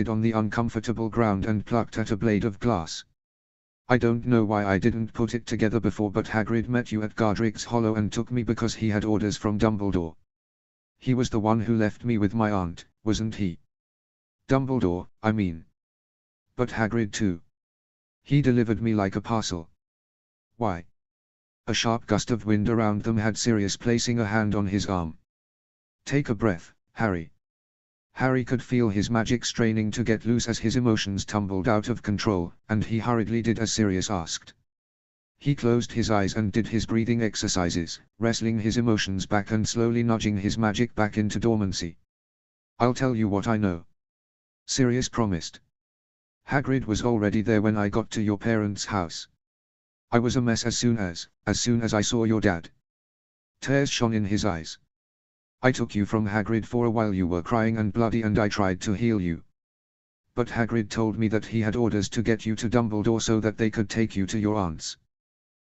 on the uncomfortable ground and plucked at a blade of glass. I don't know why I didn't put it together before, but Hagrid met you at Godric's Hollow and took me because he had orders from Dumbledore. He was the one who left me with my aunt, wasn't he? Dumbledore, I mean. But Hagrid too. He delivered me like a parcel. Why? A sharp gust of wind around them had Sirius placing a hand on his arm. Take a breath, Harry. Harry could feel his magic straining to get loose as his emotions tumbled out of control, and he hurriedly did as Sirius asked. He closed his eyes and did his breathing exercises, wrestling his emotions back and slowly nudging his magic back into dormancy. I'll tell you what I know. Sirius promised. Hagrid was already there when I got to your parents' house. I was a mess as soon as I saw your dad. Tears shone in his eyes. I took you from Hagrid for a while. You were crying and bloody and I tried to heal you. But Hagrid told me that he had orders to get you to Dumbledore so that they could take you to your aunts.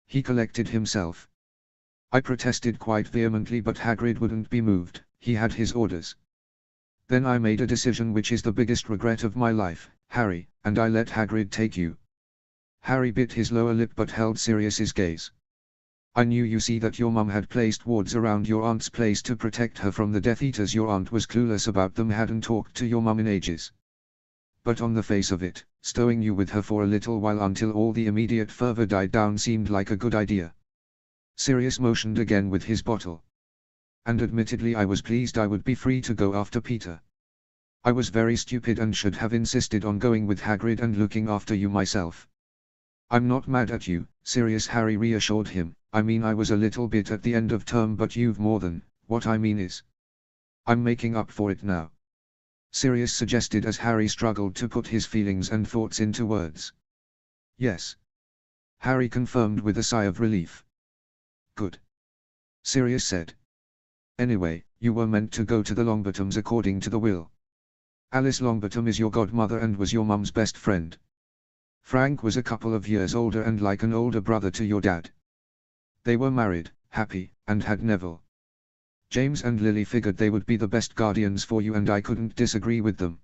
He collected himself. I protested quite vehemently, but Hagrid wouldn't be moved. He had his orders. Then I made a decision which is the biggest regret of my life, Harry, and I let Hagrid take you. Harry bit his lower lip but held Sirius's gaze. I knew, you see, that your mum had placed wards around your aunt's place to protect her from the Death Eaters. Your aunt was clueless about them, hadn't talked to your mum in ages. But on the face of it, stowing you with her for a little while until all the immediate fervor died down seemed like a good idea. Sirius motioned again with his bottle. And admittedly I was pleased I would be free to go after Peter. I was very stupid and should have insisted on going with Hagrid and looking after you myself. I'm not mad at you, Sirius, Harry reassured him. I mean, I was a little bit at the end of term, but you've more than. What I mean is, I'm making up for it now. Sirius suggested as Harry struggled to put his feelings and thoughts into words. Yes. Harry confirmed with a sigh of relief. Good. Sirius said. Anyway, you were meant to go to the Longbottoms according to the will. Alice Longbottom is your godmother and was your mum's best friend. Frank was a couple of years older and like an older brother to your dad. They were married, happy, and had Neville. James and Lily figured they would be the best guardians for you, and I couldn't disagree with them.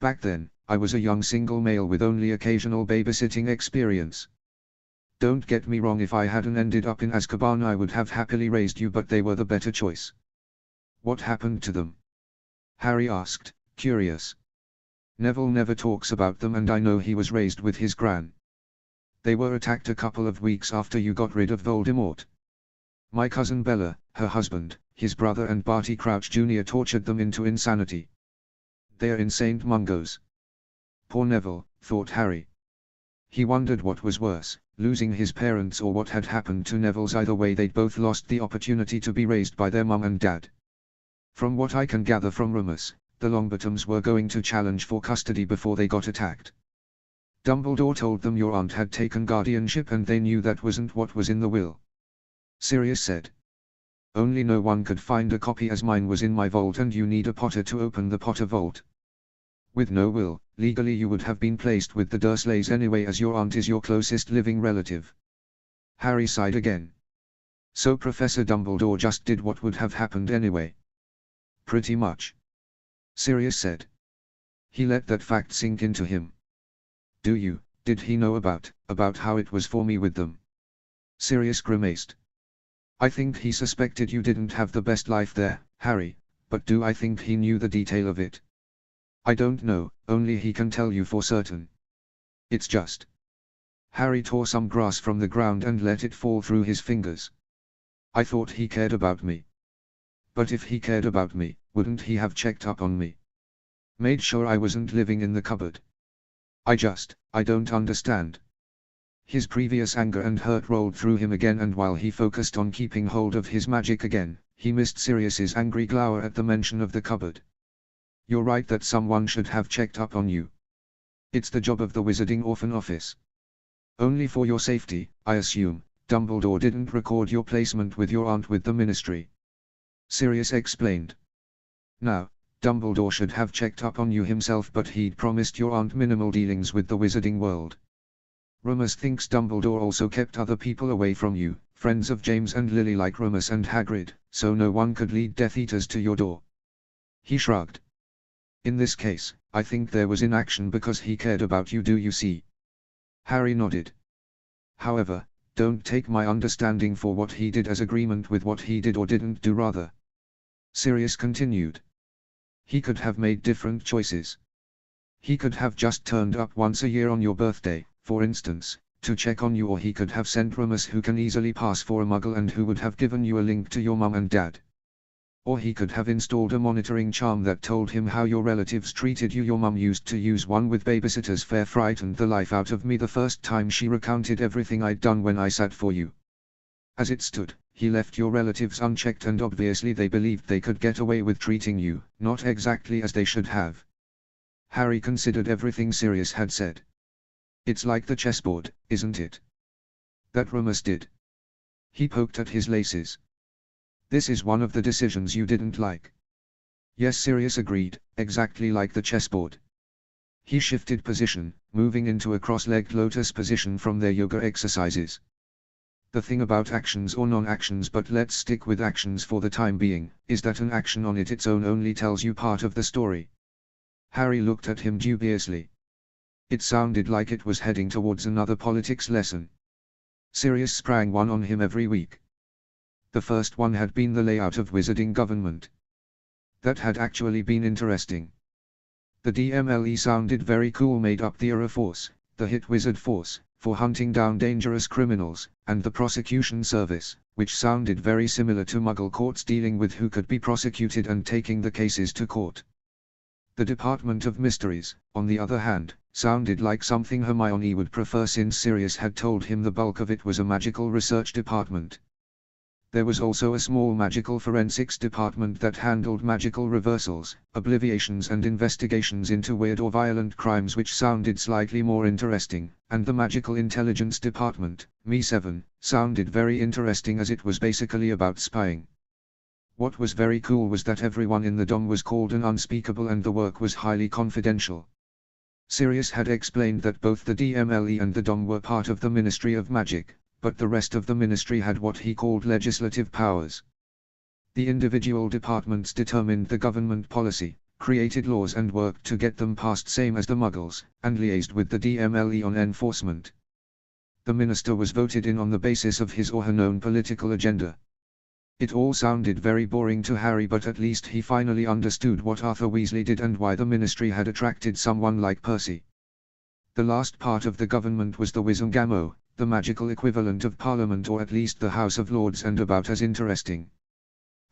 Back then, I was a young single male with only occasional babysitting experience. Don't get me wrong, if I hadn't ended up in Azkaban I would have happily raised you, but they were the better choice. What happened to them? Harry asked, curious. Neville never talks about them, and I know he was raised with his gran. They were attacked a couple of weeks after you got rid of Voldemort. My cousin Bella, her husband, his brother and Barty Crouch Jr. tortured them into insanity. They're insane mungos. Poor Neville, thought Harry. He wondered what was worse, losing his parents or what had happened to Neville's. Either way they'd both lost the opportunity to be raised by their mum and dad. From what I can gather from rumors, the Longbottoms were going to challenge for custody before they got attacked. Dumbledore told them your aunt had taken guardianship and they knew that wasn't what was in the will. Sirius said. Only no one could find a copy, as mine was in my vault and you need a Potter to open the Potter vault. With no will, legally you would have been placed with the Dursleys anyway, as your aunt is your closest living relative. Harry sighed again. So Professor Dumbledore just did what would have happened anyway. Pretty much. Sirius said. He let that fact sink into him. Did he know about how it was for me with them? Sirius grimaced. I think he suspected you didn't have the best life there, Harry, but do I think he knew the detail of it? I don't know, only he can tell you for certain. It's just. Harry tore some grass from the ground and let it fall through his fingers. I thought he cared about me. But if he cared about me, wouldn't he have checked up on me? Made sure I wasn't living in the cupboard? I don't understand. His previous anger and hurt rolled through him again, and while he focused on keeping hold of his magic again, he missed Sirius's angry glower at the mention of the cupboard. You're right that someone should have checked up on you. It's the job of the Wizarding Orphan Office. Only for your safety, I assume. Dumbledore didn't record your placement with your aunt with the Ministry. Sirius explained. Now, Dumbledore should have checked up on you himself, but he'd promised your aunt minimal dealings with the wizarding world. Remus thinks Dumbledore also kept other people away from you, friends of James and Lily like Remus and Hagrid, so no one could lead Death Eaters to your door. He shrugged. In this case, I think there was inaction because he cared about you, do you see? Harry nodded. However, don't take my understanding for what he did as agreement with what he did or didn't do rather. Sirius continued. He could have made different choices. He could have just turned up once a year on your birthday, for instance, to check on you, or he could have sent Remus, who can easily pass for a muggle and who would have given you a link to your mum and dad. Or he could have installed a monitoring charm that told him how your relatives treated you. Your mum used to use one with babysitters. Fair frightened the life out of me the first time she recounted everything I'd done when I sat for you. As it stood, he left your relatives unchecked, and obviously they believed they could get away with treating you, not exactly as they should have. Harry considered everything Sirius had said. It's like the chessboard, isn't it? That Remus did. He poked at his laces. This is one of the decisions you didn't like. Yes, Sirius agreed, exactly like the chessboard. He shifted position, moving into a cross-legged lotus position from their yoga exercises. The thing about actions or non-actions, but let's stick with actions for the time being, is that an action on its own only tells you part of the story. Harry looked at him dubiously. It sounded like it was heading towards another politics lesson. Sirius sprang one on him every week. The first one had been the layout of wizarding government. That had actually been interesting. The DMLE sounded very cool. Made up the Era Force, the Hit Wizard Force, for hunting down dangerous criminals, and the Prosecution Service, which sounded very similar to Muggle courts dealing with who could be prosecuted and taking the cases to court. The Department of Mysteries, on the other hand, sounded like something Hermione would prefer, since Sirius had told him the bulk of it was a magical research department. There was also a small magical forensics department that handled magical reversals, obliviations and investigations into weird or violent crimes, which sounded slightly more interesting, and the magical intelligence department, Me7, sounded very interesting as it was basically about spying. What was very cool was that everyone in the dom was called an unspeakable and the work was highly confidential. Sirius had explained that both the DMLE and the dom were part of the Ministry of Magic, but the rest of the ministry had what he called legislative powers. The individual departments determined the government policy, created laws and worked to get them passed, same as the Muggles, and liaised with the DMLE on enforcement. The minister was voted in on the basis of his or her known political agenda. It all sounded very boring to Harry, but at least he finally understood what Arthur Weasley did and why the ministry had attracted someone like Percy. The last part of the government was the Wizengamot, the magical equivalent of Parliament, or at least the House of Lords, and about as interesting.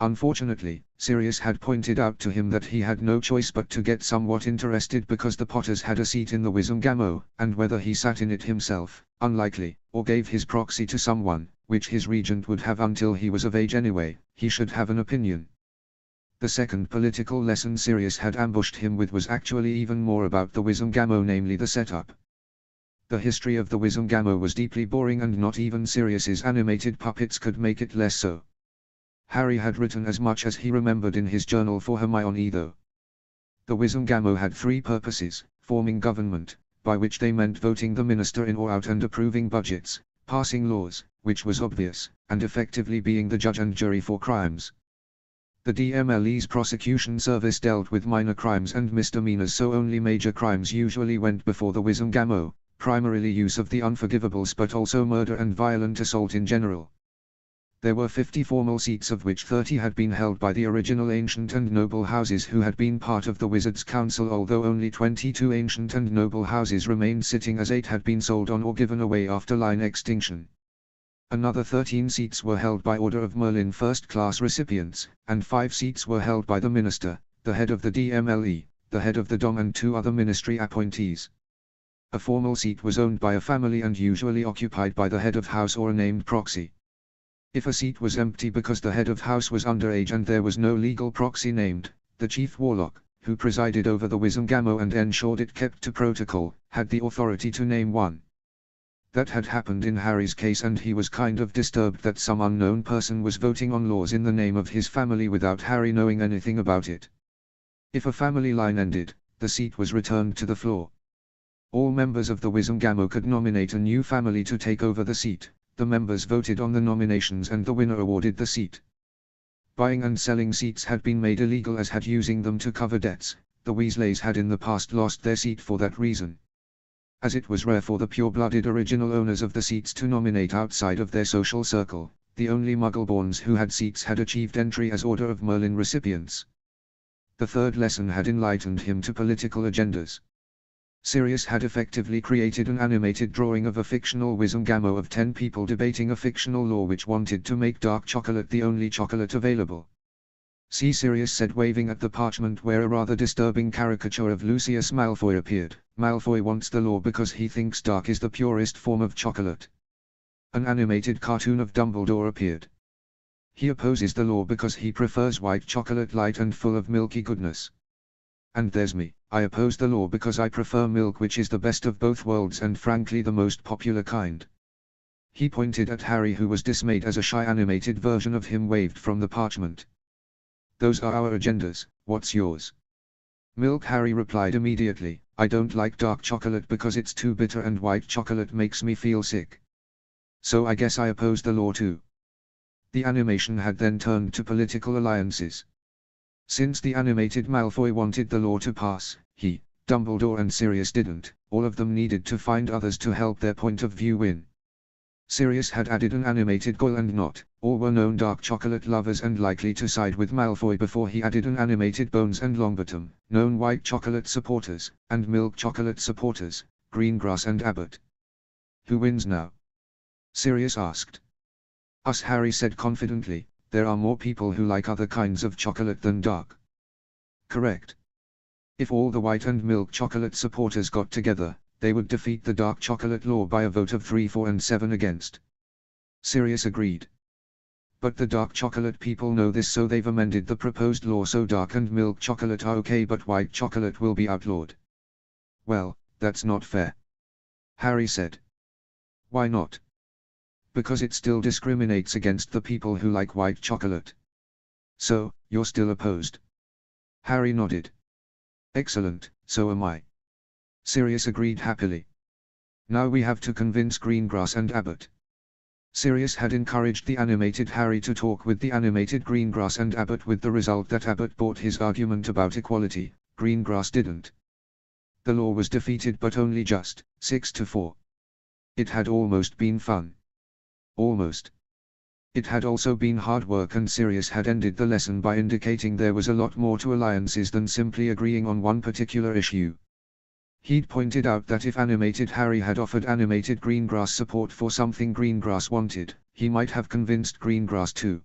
Unfortunately, Sirius had pointed out to him that he had no choice but to get somewhat interested because the Potters had a seat in the Wizengamot, and whether he sat in it himself, unlikely, or gave his proxy to someone, which his regent would have until he was of age anyway, he should have an opinion. The second political lesson Sirius had ambushed him with was actually even more about the Wizengamot, namely the setup. The history of the Wizengamot was deeply boring, and not even Sirius's animated puppets could make it less so. Harry had written as much as he remembered in his journal for Hermione though. The Wizengamot had three purposes: forming government, by which they meant voting the minister in or out and approving budgets, passing laws, which was obvious, and effectively being the judge and jury for crimes. The DMLE's prosecution service dealt with minor crimes and misdemeanors, so only major crimes usually went before the Wizengamot, primarily use of the unforgivables but also murder and violent assault in general. There were 50 formal seats, of which 30 had been held by the original ancient and noble houses who had been part of the Wizards' Council, although only 22 ancient and noble houses remained sitting, as 8 had been sold on or given away after line extinction. Another 13 seats were held by Order of Merlin first-class recipients, and 5 seats were held by the minister, the head of the DMLE, the head of the dom and 2 other ministry appointees. A formal seat was owned by a family and usually occupied by the head of house or a named proxy. If a seat was empty because the head of house was underage and there was no legal proxy named, the chief warlock, who presided over the Wizengamot and ensured it kept to protocol, had the authority to name one. That had happened in Harry's case, and he was kind of disturbed that some unknown person was voting on laws in the name of his family without Harry knowing anything about it. If a family line ended, the seat was returned to the floor. All members of the Wizengamot could nominate a new family to take over the seat. The members voted on the nominations and the winner awarded the seat. Buying and selling seats had been made illegal, as had using them to cover debts, The Weasleys had in the past lost their seat for that reason. As it was rare for the pure-blooded original owners of the seats to nominate outside of their social circle, the only Muggle-borns who had seats had achieved entry as Order of Merlin recipients. The third lesson had enlightened him to political agendas. Sirius had effectively created an animated drawing of a fictional Wizengamot of 10 people debating a fictional law which wanted to make dark chocolate the only chocolate available. See, Sirius said, waving at the parchment where a rather disturbing caricature of Lucius Malfoy appeared. Malfoy wants the law because he thinks dark is the purest form of chocolate. An animated cartoon of Dumbledore appeared. He opposes the law because he prefers white chocolate, light and full of milky goodness. And there's me, I oppose the law because I prefer milk, which is the best of both worlds and frankly the most popular kind. He pointed at Harry, who was dismayed as a shy animated version of him waved from the parchment. Those are our agendas, what's yours? Milk, Harry replied immediately. I don't like dark chocolate because it's too bitter and white chocolate makes me feel sick. So I guess I oppose the law too. The animation had then turned to political alliances. Since the animated Malfoy wanted the law to pass, he, Dumbledore and Sirius didn't. All of them needed to find others to help their point of view win. Sirius had added an animated Goyle and Not. All were known dark chocolate lovers and likely to side with Malfoy before he added an animated Bones and Longbottom, known white chocolate supporters, and milk chocolate supporters, Greengrass and Abbott. Who wins now? Sirius asked. Us, Harry said confidently. There are more people who like other kinds of chocolate than dark. Correct. If all the white and milk chocolate supporters got together, they would defeat the dark chocolate law by a vote of 3, 4 and 7 against. Sirius agreed. But the dark chocolate people know this, so they've amended the proposed law so dark and milk chocolate are okay but white chocolate will be outlawed. Well, that's not fair, Harry said. Why not? Because it still discriminates against the people who like white chocolate. So, you're still opposed? Harry nodded. Excellent, so am I. Sirius agreed happily. Now we have to convince Greengrass and Abbott. Sirius had encouraged the animated Harry to talk with the animated Greengrass and Abbott, with the result that Abbott bought his argument about equality, Greengrass didn't. The law was defeated, but only just, 6-4. It had almost been fun. Almost. It had also been hard work, and Sirius had ended the lesson by indicating there was a lot more to alliances than simply agreeing on one particular issue. He'd pointed out that if animated Harry had offered animated Greengrass support for something Greengrass wanted, he might have convinced Greengrass too.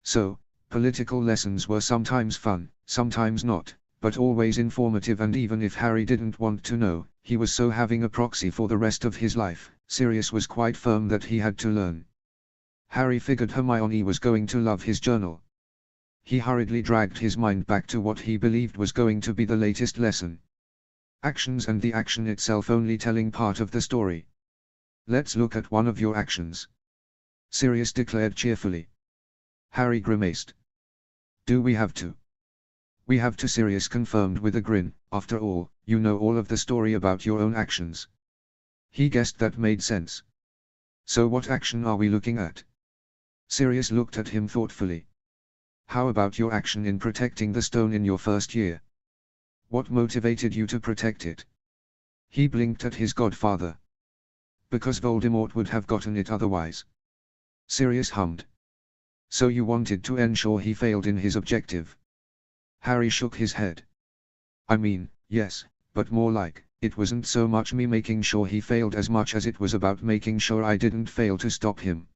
So, political lessons were sometimes fun, sometimes not, but always informative, and even if Harry didn't want to know, he was so having a proxy for the rest of his life. Sirius was quite firm that he had to learn. Harry figured Hermione was going to love his journal. He hurriedly dragged his mind back to what he believed was going to be the latest lesson. Actions, and the action itself only telling part of the story. Let's look at one of your actions, Sirius declared cheerfully. Harry grimaced. Do we have to? We have to, Sirius confirmed with a grin. After all, you know all of the story about your own actions. He guessed that made sense. So what action are we looking at? Sirius looked at him thoughtfully. How about your action in protecting the stone in your first year? What motivated you to protect it? He blinked at his godfather. Because Voldemort would have gotten it otherwise. Sirius hummed. So you wanted to ensure he failed in his objective? Harry shook his head. I mean, yes, but more like, it wasn't so much me making sure he failed as much as it was about making sure I didn't fail to stop him.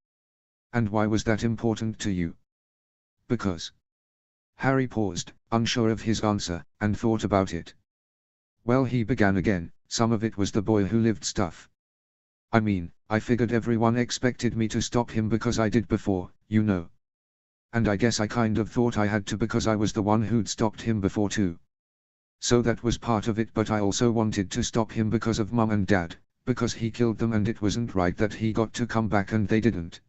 And why was that important to you? Because. Harry paused, unsure of his answer, and thought about it. Well, he began again, some of it was the boy who lived stuff. I mean, I figured everyone expected me to stop him because I did before, you know. And I guess I kind of thought I had to because I was the one who'd stopped him before too. So that was part of it, but I also wanted to stop him because of Mum and Dad, because he killed them and it wasn't right that he got to come back and they didn't.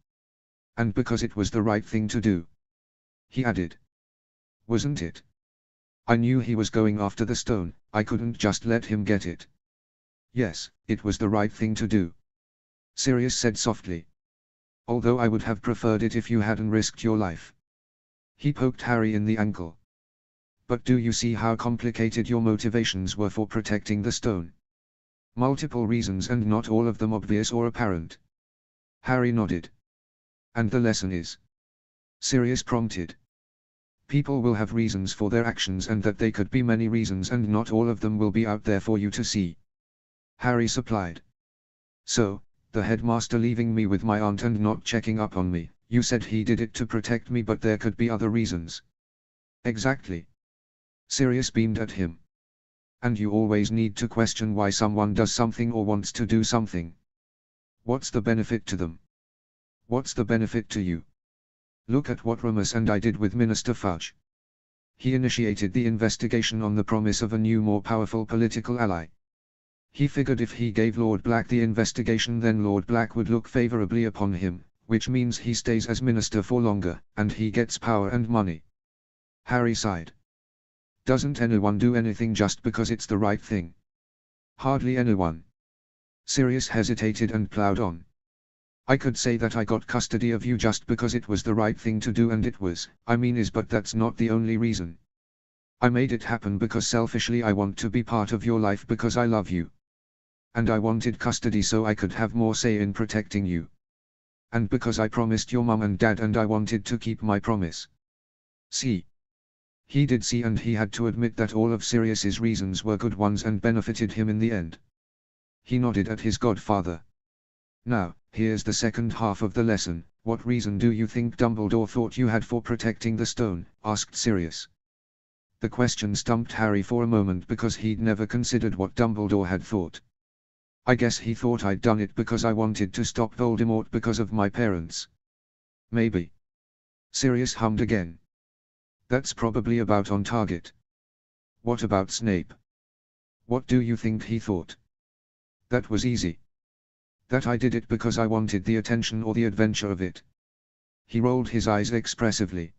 And because it was the right thing to do. He added. Wasn't it? I knew he was going after the stone, I couldn't just let him get it. Yes, it was the right thing to do, Sirius said softly. Although I would have preferred it if you hadn't risked your life. He poked Harry in the ankle. But do you see how complicated your motivations were for protecting the stone? Multiple reasons and not all of them obvious or apparent. Harry nodded. And the lesson is? Sirius prompted. People will have reasons for their actions and that they could be many reasons and not all of them will be out there for you to see. Harry supplied. So, the headmaster leaving me with my aunt and not checking up on me, you said he did it to protect me but there could be other reasons. Exactly. Sirius beamed at him. And you always need to question why someone does something or wants to do something. What's the benefit to them? What's the benefit to you? Look at what Remus and I did with Minister Fudge. He initiated the investigation on the promise of a new more powerful political ally. He figured if he gave Lord Black the investigation then Lord Black would look favorably upon him, which means he stays as minister for longer, and he gets power and money. Harry sighed. Doesn't anyone do anything just because it's the right thing? Hardly anyone. Sirius hesitated and ploughed on. I could say that I got custody of you just because it was the right thing to do and it was, but that's not the only reason. I made it happen because selfishly I want to be part of your life because I love you. And I wanted custody so I could have more say in protecting you. And because I promised your mum and dad and I wanted to keep my promise. See. He did see and he had to admit that all of Sirius's reasons were good ones and benefited him in the end. He nodded at his godfather. Now, here's the second half of the lesson. What reason do you think Dumbledore thought you had for protecting the stone? Asked Sirius. The question stumped Harry for a moment because he'd never considered what Dumbledore had thought. I guess he thought I'd done it because I wanted to stop Voldemort because of my parents. Maybe. Sirius hummed again. That's probably about on target. What about Snape? What do you think he thought? That was easy. That I did it because I wanted the attention or the adventure of it. He rolled his eyes expressively.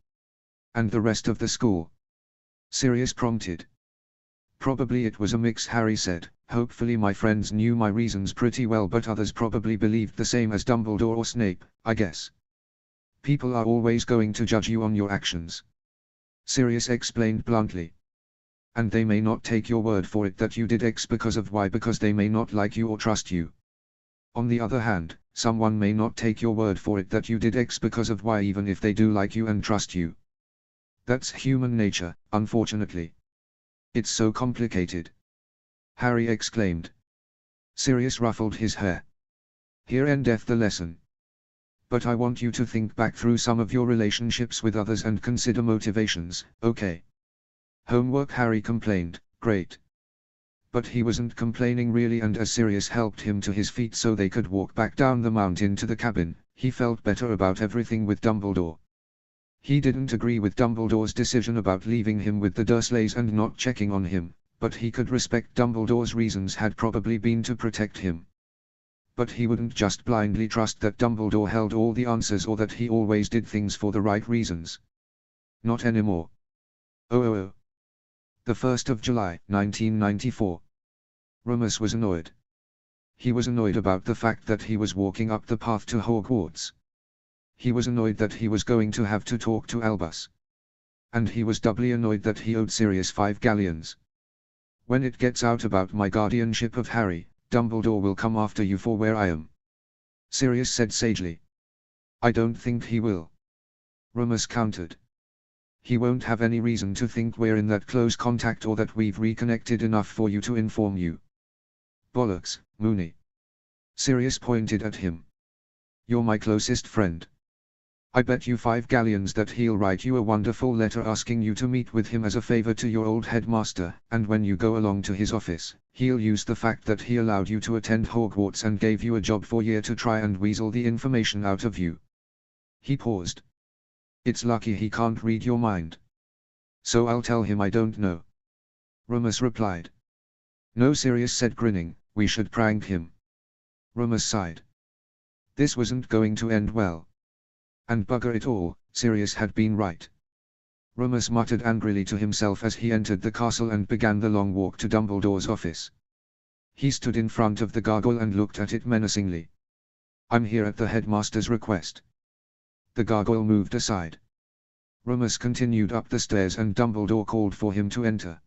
And the rest of the school? Sirius prompted. Probably it was a mix, Harry said. Hopefully my friends knew my reasons pretty well but others probably believed the same as Dumbledore or Snape, I guess. People are always going to judge you on your actions. Sirius explained bluntly. And they may not take your word for it that you did X because of Y because they may not like you or trust you. On the other hand, someone may not take your word for it that you did X because of Y even if they do like you and trust you. That's human nature, unfortunately. It's so complicated. Harry exclaimed. Sirius ruffled his hair. Here endeth the lesson. But I want you to think back through some of your relationships with others and consider motivations, okay? Homework, Harry complained. Great. But he wasn't complaining really, and as Sirius helped him to his feet so they could walk back down the mountain to the cabin, he felt better about everything with Dumbledore. He didn't agree with Dumbledore's decision about leaving him with the Dursleys and not checking on him, but he could respect Dumbledore's reasons had probably been to protect him. But he wouldn't just blindly trust that Dumbledore held all the answers or that he always did things for the right reasons. Not anymore. Oh. The 1st of July, 1994. Remus was annoyed. He was annoyed about the fact that he was walking up the path to Hogwarts. He was annoyed that he was going to have to talk to Albus. And he was doubly annoyed that he owed Sirius 5 galleons. When it gets out about my guardianship of Harry, Dumbledore will come after you for where I am. Sirius said sagely. I don't think he will. Remus countered. He won't have any reason to think we're in that close contact or that we've reconnected enough for you to inform you. Bollocks, Moony. Sirius pointed at him. You're my closest friend. I bet you 5 galleons that he'll write you a wonderful letter asking you to meet with him as a favor to your old headmaster, and when you go along to his office, he'll use the fact that he allowed you to attend Hogwarts and gave you a job for a year to try and weasel the information out of you. He paused. It's lucky he can't read your mind. So I'll tell him I don't know. Remus replied. No, Sirius said grinning, we should prank him. Remus sighed. This wasn't going to end well. And bugger it all, Sirius had been right. Remus muttered angrily to himself as he entered the castle and began the long walk to Dumbledore's office. He stood in front of the gargoyle and looked at it menacingly. I'm here at the headmaster's request. The gargoyle moved aside. Remus continued up the stairs and Dumbledore called for him to enter.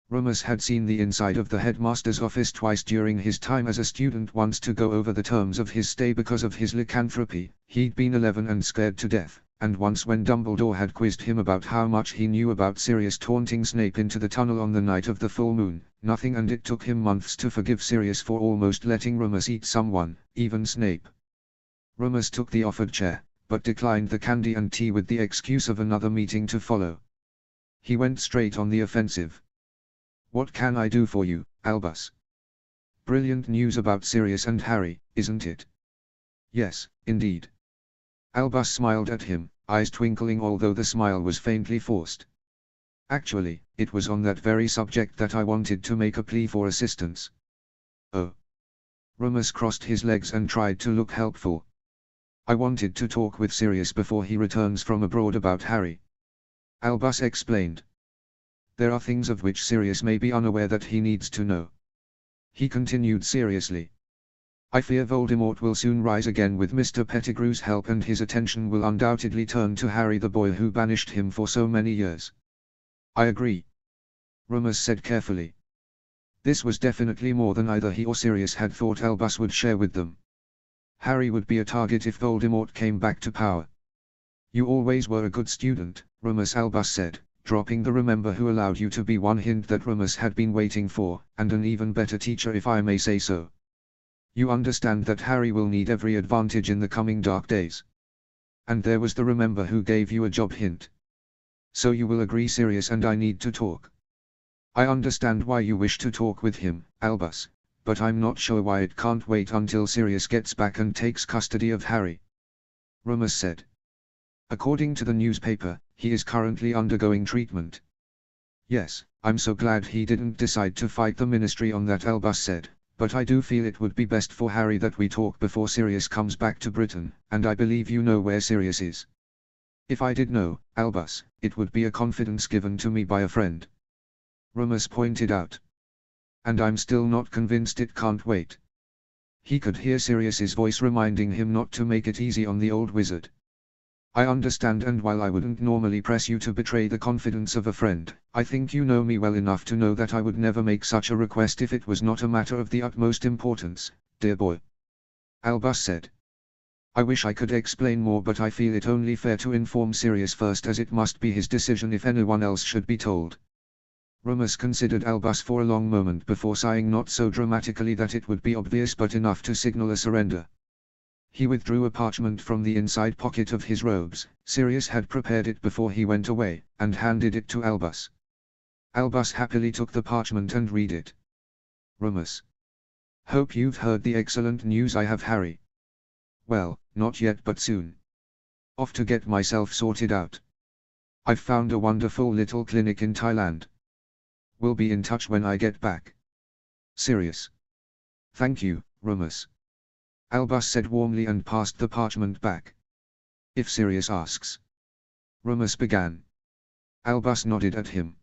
Remus had seen the inside of the headmaster's office twice during his time as a student, once to go over the terms of his stay because of his lycanthropy, he'd been 11 and scared to death, and once when Dumbledore had quizzed him about how much he knew about Sirius taunting Snape into the tunnel on the night of the full moon, nothing, and it took him months to forgive Sirius for almost letting Remus eat someone, even Snape. Remus took the offered chair, but declined the candy and tea with the excuse of another meeting to follow. He went straight on the offensive. "What can I do for you, Albus?" "Brilliant news about Sirius and Harry, isn't it?" "Yes, indeed." Albus smiled at him, eyes twinkling although the smile was faintly forced. "Actually, it was on that very subject that I wanted to make a plea for assistance." "Oh." Remus crossed his legs and tried to look helpful. "I wanted to talk with Sirius before he returns from abroad about Harry." Albus explained. "There are things of which Sirius may be unaware that he needs to know." He continued seriously. "I fear Voldemort will soon rise again with Mr. Pettigrew's help, and his attention will undoubtedly turn to Harry, the boy who banished him for so many years." "I agree," Remus said carefully. This was definitely more than either he or Sirius had thought Albus would share with them. Harry would be a target if Voldemort came back to power. "You always were a good student, Remus," Albus said, dropping the "remember who allowed you to be" one hint that Remus had been waiting for, "and an even better teacher if I may say so. You understand that Harry will need every advantage in the coming dark days." And there was the "remember who gave you a job" hint. "So you will agree Sirius and I need to talk." "I understand why you wish to talk with him, Albus, but I'm not sure why it can't wait until Sirius gets back and takes custody of Harry," Remus said. "According to the newspaper, he is currently undergoing treatment." "Yes, I'm so glad he didn't decide to fight the Ministry on that," Albus said, "but I do feel it would be best for Harry that we talk before Sirius comes back to Britain, and I believe you know where Sirius is." "If I did know, Albus, it would be a confidence given to me by a friend," Remus pointed out. "And I'm still not convinced it can't wait." He could hear Sirius's voice reminding him not to make it easy on the old wizard. "I understand, and while I wouldn't normally press you to betray the confidence of a friend, I think you know me well enough to know that I would never make such a request if it was not a matter of the utmost importance, dear boy," Albus said. "I wish I could explain more, but I feel it only fair to inform Sirius first, as it must be his decision if anyone else should be told." Remus considered Albus for a long moment before sighing, not so dramatically that it would be obvious, but enough to signal a surrender. He withdrew a parchment from the inside pocket of his robes. Sirius had prepared it before he went away, and handed it to Albus. Albus happily took the parchment and read it. "Remus. Hope you've heard the excellent news I have, Harry." "Well, not yet, but soon. Off to get myself sorted out. I've found a wonderful little clinic in Thailand. We'll be in touch when I get back. Sirius." "Thank you, Remus," Albus said warmly and passed the parchment back. "If Sirius asks," Remus began. Albus nodded at him.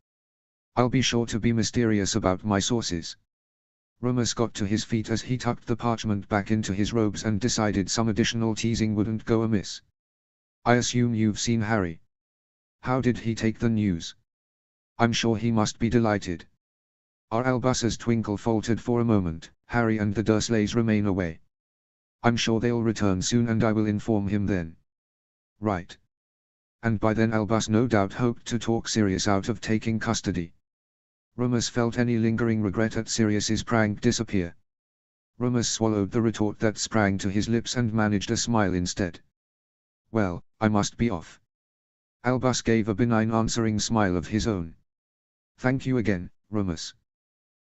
"I'll be sure to be mysterious about my sources." Remus got to his feet as he tucked the parchment back into his robes and decided some additional teasing wouldn't go amiss. "I assume you've seen Harry. How did he take the news?" "I'm sure he must be delighted." Our Albus's twinkle faltered for a moment. "Harry and the Dursleys remain away. I'm sure they'll return soon and I will inform him then." "Right. And by then Albus no doubt hoped to talk Sirius out of taking custody." Remus felt any lingering regret at Sirius's prank disappear. Remus swallowed the retort that sprang to his lips and managed a smile instead. "Well, I must be off." Albus gave a benign answering smile of his own. "Thank you again, Remus."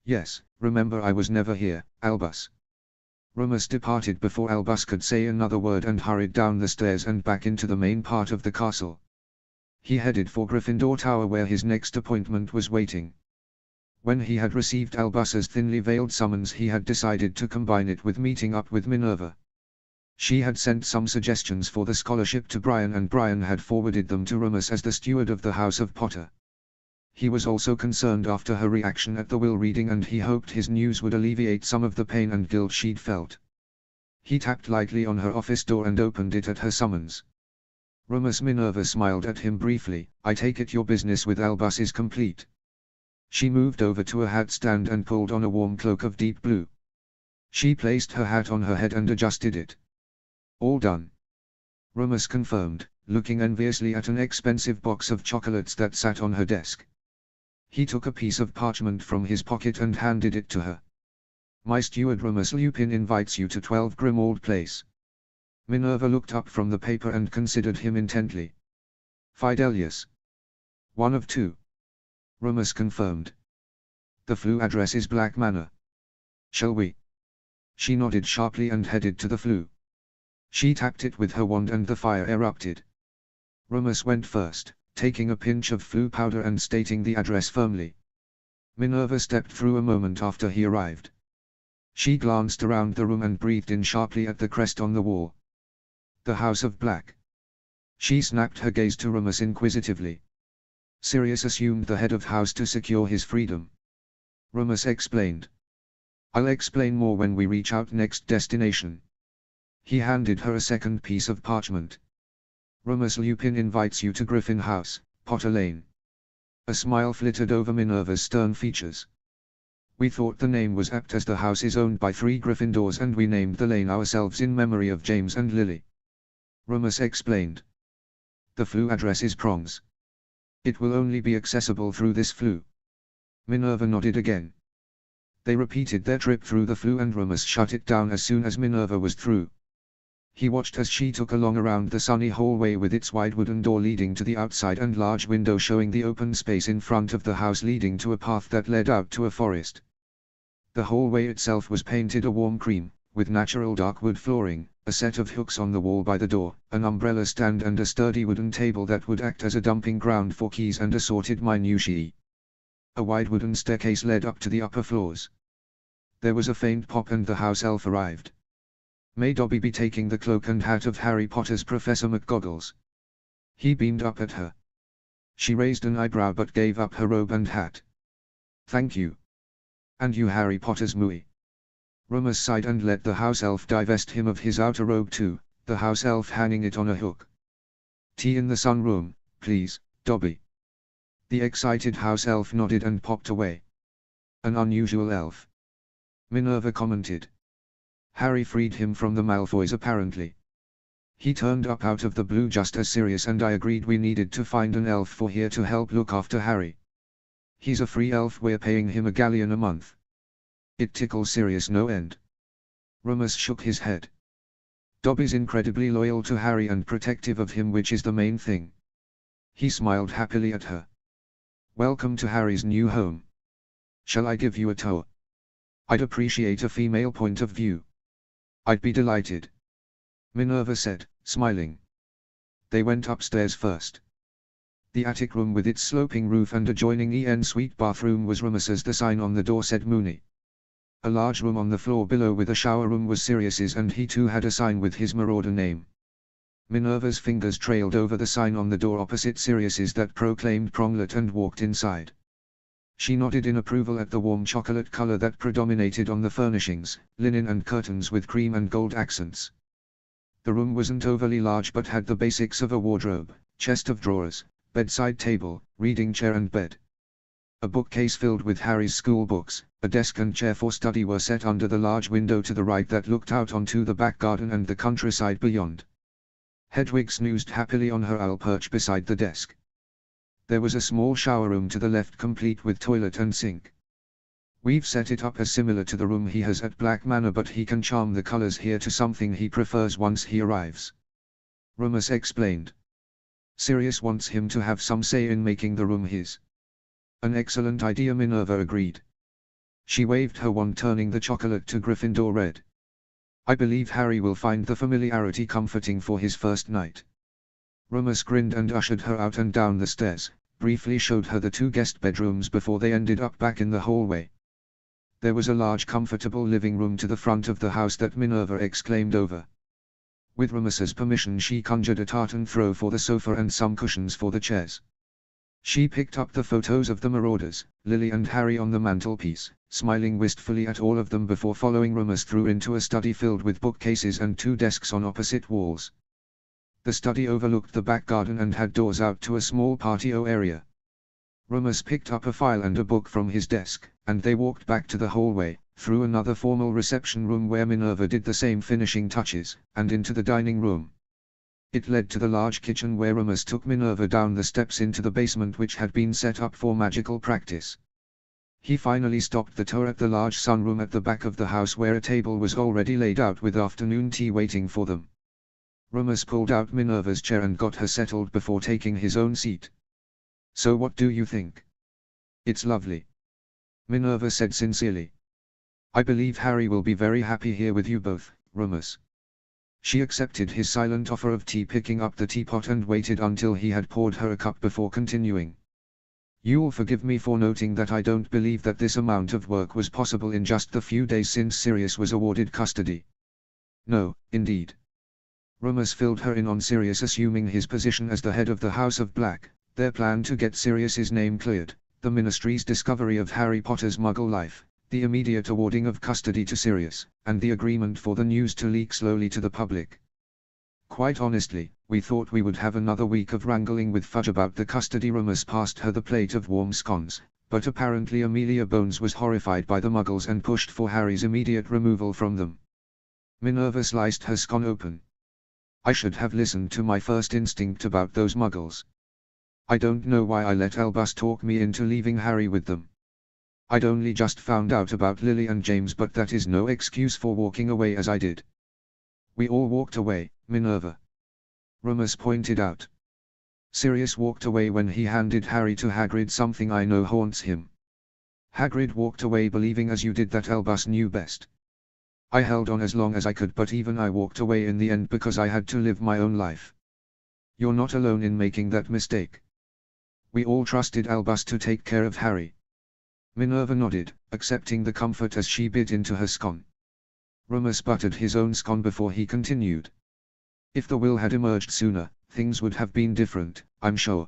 "Yes, remember I was never here, Albus." Remus departed before Albus could say another word and hurried down the stairs and back into the main part of the castle. He headed for Gryffindor Tower where his next appointment was waiting. When he had received Albus's thinly veiled summons, he had decided to combine it with meeting up with Minerva. She had sent some suggestions for the scholarship to Brian, and Brian had forwarded them to Remus as the steward of the House of Potter. He was also concerned after her reaction at the will reading, and he hoped his news would alleviate some of the pain and guilt she'd felt. He tapped lightly on her office door and opened it at her summons. Minerva smiled at him briefly. I take it your business with Albus is complete. She moved over to a hat stand and pulled on a warm cloak of deep blue. She placed her hat on her head and adjusted it. All done. Rumus confirmed, looking enviously at an expensive box of chocolates that sat on her desk. He took a piece of parchment from his pocket and handed it to her. My steward Rumus Lupin invites you to 12 Grimald Place. Minerva looked up from the paper and considered him intently. Fidelius. One of two. Rumus confirmed. The flue address is Black Manor. Shall we? She nodded sharply and headed to the flue. She tapped it with her wand and the fire erupted. Rumus went first, taking a pinch of flue powder and stating the address firmly. Minerva stepped through a moment after he arrived. She glanced around the room and breathed in sharply at the crest on the wall. The House of Black. She snapped her gaze to Rumus inquisitively. Sirius assumed the head of house to secure his freedom. Rumus explained. I'll explain more when we reach our next destination. He handed her a second piece of parchment. Rumus Lupin invites you to Griffin House, Potter Lane. A smile flitted over Minerva's stern features. We thought the name was apt as the house is owned by 3 Gryffindors and we named the lane ourselves in memory of James and Lily. Rumus explained. The flue address is Prongs. It will only be accessible through this flue. Minerva nodded again. They repeated their trip through the flue and Rumus shut it down as soon as Minerva was through. He watched as she took along around the sunny hallway with its wide wooden door leading to the outside and large window showing the open space in front of the house leading to a path that led out to a forest. The hallway itself was painted a warm cream, with natural dark wood flooring, a set of hooks on the wall by the door, an umbrella stand and a sturdy wooden table that would act as a dumping ground for keys and assorted minutiae. A wide wooden staircase led up to the upper floors. There was a faint pop and the house elf arrived. May Dobby be taking the cloak and hat of Harry Potter's Professor McGoggles? He beamed up at her. She raised an eyebrow but gave up her robe and hat. Thank you. And you Harry Potter's Mooey. Rumus sighed and let the house elf divest him of his outer robe too, the house elf hanging it on a hook. Tea in the sunroom, please, Dobby. The excited house elf nodded and popped away. An unusual elf. Minerva commented. Harry freed him from the Malfoys apparently. He turned up out of the blue just as Sirius and I agreed we needed to find an elf for here to help look after Harry. He's a free elf, we're paying him a galleon a month. It tickles Sirius no end. Rumus shook his head. Dobby's incredibly loyal to Harry and protective of him, which is the main thing. He smiled happily at her. Welcome to Harry's new home. Shall I give you a tour? I'd appreciate a female point of view. I'd be delighted. Minerva said, smiling. They went upstairs first. The attic room with its sloping roof and adjoining en-suite bathroom was Rumus's. The sign on the door said Mooney. A large room on the floor below with a shower room was Sirius's and he too had a sign with his marauder name. Minerva's fingers trailed over the sign on the door opposite Sirius's that proclaimed Pronglet and walked inside. She nodded in approval at the warm chocolate color that predominated on the furnishings, linen and curtains with cream and gold accents. The room wasn't overly large but had the basics of a wardrobe, chest of drawers, bedside table, reading chair and bed. A bookcase filled with Harry's school books, a desk and chair for study were set under the large window to the right that looked out onto the back garden and the countryside beyond. Hedwig snoozed happily on her owl perch beside the desk. There was a small shower room to the left complete with toilet and sink. We've set it up as similar to the room he has at Black Manor, but he can charm the colors here to something he prefers once he arrives. Rumus explained. Sirius wants him to have some say in making the room his. An excellent idea, Minerva agreed. She waved her wand, turning the chocolate to Gryffindor red. I believe Harry will find the familiarity comforting for his first night. Rumus grinned and ushered her out and down the stairs, briefly showed her the 2 guest bedrooms before they ended up back in the hallway. There was a large comfortable living room to the front of the house that Minerva exclaimed over. With Rumus's permission she conjured a tartan throw for the sofa and some cushions for the chairs. She picked up the photos of the marauders, Lily and Harry on the mantelpiece, smiling wistfully at all of them before following Rumus through into a study filled with bookcases and 2 desks on opposite walls. The study overlooked the back garden and had doors out to a small patio area. Rumus picked up a file and a book from his desk, and they walked back to the hallway, through another formal reception room where Minerva did the same finishing touches, and into the dining room. It led to the large kitchen where Rumus took Minerva down the steps into the basement which had been set up for magical practice. He finally stopped the tour at the large sunroom at the back of the house where a table was already laid out with afternoon tea waiting for them. Rumus pulled out Minerva's chair and got her settled before taking his own seat. "So what do you think?" "It's lovely," Minerva said sincerely. "I believe Harry will be very happy here with you both, Rumus." She accepted his silent offer of tea, picking up the teapot and waited until he had poured her a cup before continuing. "You'll forgive me for noting that I don't believe that this amount of work was possible in just the few days since Sirius was awarded custody." "No, indeed." Rumus filled her in on Sirius assuming his position as the head of the House of Black, their plan to get Sirius's name cleared, the Ministry's discovery of Harry Potter's Muggle life, the immediate awarding of custody to Sirius, and the agreement for the news to leak slowly to the public. "Quite honestly, we thought we would have another week of wrangling with Fudge about the custody." Rumus passed her the plate of warm scones, but apparently Amelia Bones was horrified by the Muggles and pushed for Harry's immediate removal from them. Minerva sliced her scone open. "I should have listened to my first instinct about those Muggles. I don't know why I let Albus talk me into leaving Harry with them. I'd only just found out about Lily and James, but that is no excuse for walking away as I did." "We all walked away, Minerva," Rumus pointed out. "Sirius walked away when he handed Harry to Hagrid, something I know haunts him. Hagrid walked away believing as you did that Albus knew best. I held on as long as I could, but even I walked away in the end because I had to live my own life. You're not alone in making that mistake. We all trusted Albus to take care of Harry." Minerva nodded, accepting the comfort as she bit into her scone. Rumus buttered his own scone before he continued. "If the will had emerged sooner, things would have been different, I'm sure."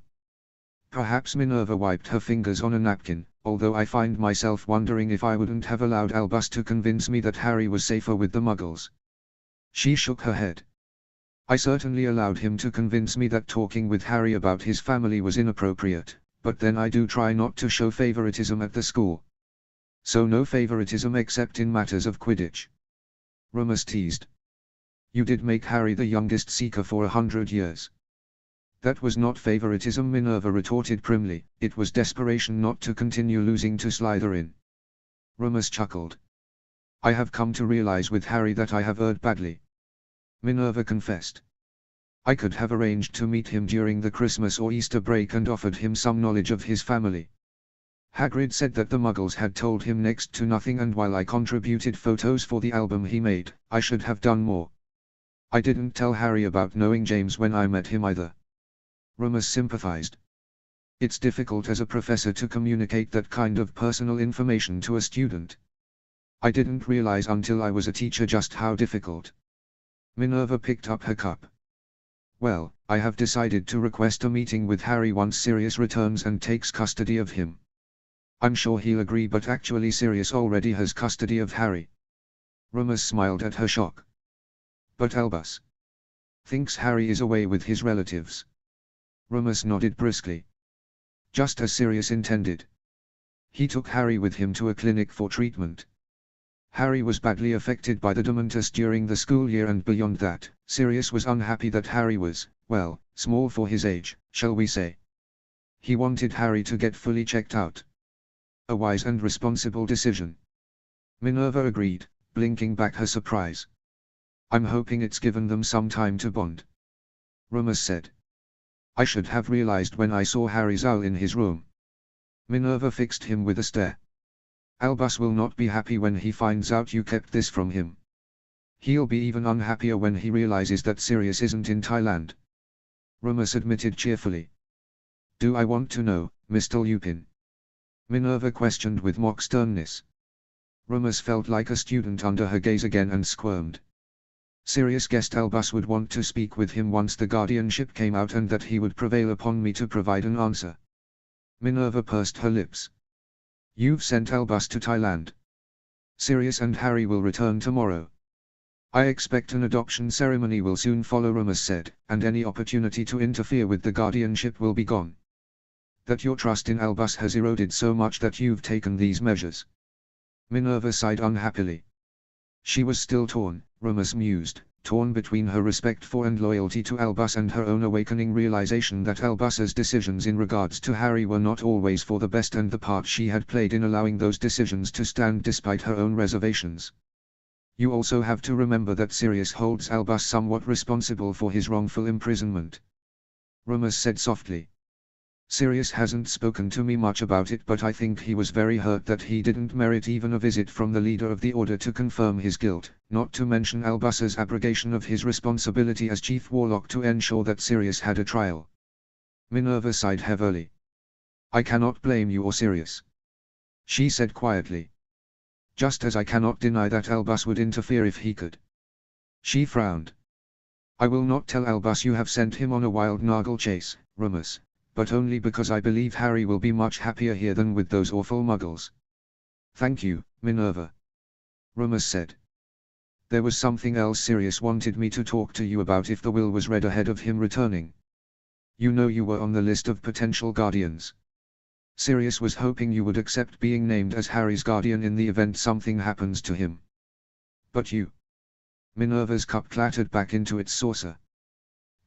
Perhaps Minerva wiped her fingers on a napkin, "although I find myself wondering if I wouldn't have allowed Albus to convince me that Harry was safer with the Muggles." She shook her head. "I certainly allowed him to convince me that talking with Harry about his family was inappropriate, but then I do try not to show favoritism at the school." "So no favoritism except in matters of Quidditch?" Rumus teased. "You did make Harry the youngest Seeker for 100 years. "That was not favoritism," Minerva retorted primly, "it was desperation not to continue losing to Slytherin." Rumus chuckled. "I have come to realize with Harry that I have erred badly," Minerva confessed. "I could have arranged to meet him during the Christmas or Easter break and offered him some knowledge of his family. Hagrid said that the Muggles had told him next to nothing, and while I contributed photos for the album he made, I should have done more. I didn't tell Harry about knowing James when I met him either." Rumus sympathized. "It's difficult as a professor to communicate that kind of personal information to a student. I didn't realize until I was a teacher just how difficult." Minerva picked up her cup. "Well, I have decided to request a meeting with Harry once Sirius returns and takes custody of him. I'm sure he'll agree, but actually Sirius already has custody of Harry." Rumus smiled at her shock. "But Albus thinks Harry is away with his relatives." Rumus nodded briskly. "Just as Sirius intended. He took Harry with him to a clinic for treatment. Harry was badly affected by the Dementus during the school year, and beyond that, Sirius was unhappy that Harry was, well, small for his age, shall we say. He wanted Harry to get fully checked out. A wise and responsible decision." Minerva agreed, blinking back her surprise. "I'm hoping it's given them some time to bond," Rumus said. "I should have realized when I saw Harry's owl in his room." Minerva fixed him with a stare. "Albus will not be happy when he finds out you kept this from him. He'll be even unhappier when he realizes that Sirius isn't in Thailand," Rumus admitted cheerfully. "Do I want to know, Mr. Lupin?" Minerva questioned with mock sternness. Rumus felt like a student under her gaze again and squirmed. Sirius guessed Albus would want to speak with him once the guardianship came out, and that he would prevail upon me to provide an answer. Minerva pursed her lips. "You've sent Albus to Thailand. Sirius and Harry will return tomorrow. I expect an adoption ceremony will soon follow, Remus said, and any opportunity to interfere with the guardianship will be gone. That your trust in Albus has eroded so much that you've taken these measures. Minerva sighed unhappily. She was still torn, Remus mused, torn between her respect for and loyalty to Albus and her own awakening realization that Albus's decisions in regards to Harry were not always for the best and the part she had played in allowing those decisions to stand despite her own reservations. You also have to remember that Sirius holds Albus somewhat responsible for his wrongful imprisonment. Remus said softly. Sirius hasn't spoken to me much about it, but I think he was very hurt that he didn't merit even a visit from the leader of the Order to confirm his guilt, not to mention Albus's abrogation of his responsibility as Chief Warlock to ensure that Sirius had a trial. Minerva sighed heavily. I cannot blame you or Sirius, she said quietly. Just as I cannot deny that Albus would interfere if he could. She frowned. I will not tell Albus you have sent him on a wild Nurgle chase, Remus, but only because I believe Harry will be much happier here than with those awful muggles. Thank you, Minerva, Remus said. There was something else Sirius wanted me to talk to you about if the will was read ahead of him returning. You know you were on the list of potential guardians. Sirius was hoping you would accept being named as Harry's guardian in the event something happens to him. But you. Minerva's cup clattered back into its saucer.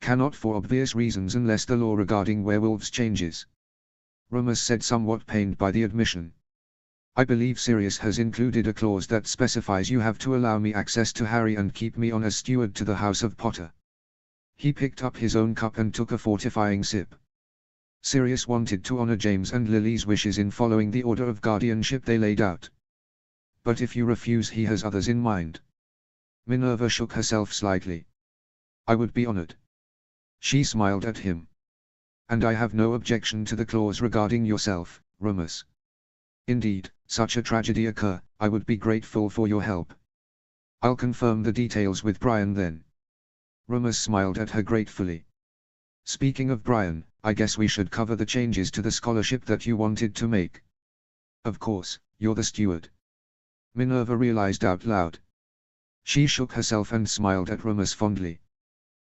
Cannot for obvious reasons unless the law regarding werewolves changes. Remus said, somewhat pained by the admission. I believe Sirius has included a clause that specifies you have to allow me access to Harry and keep me on as steward to the House of Potter. He picked up his own cup and took a fortifying sip. Sirius wanted to honor James and Lily's wishes in following the order of guardianship they laid out. But if you refuse, he has others in mind. Minerva shook herself slightly. I would be honored. She smiled at him. And I have no objection to the clause regarding yourself, Remus. Indeed, such a tragedy occur, I would be grateful for your help. I'll confirm the details with Brian then. Remus smiled at her gratefully. Speaking of Brian, I guess we should cover the changes to the scholarship that you wanted to make. Of course, you're the steward. Minerva realized out loud. She shook herself and smiled at Remus fondly.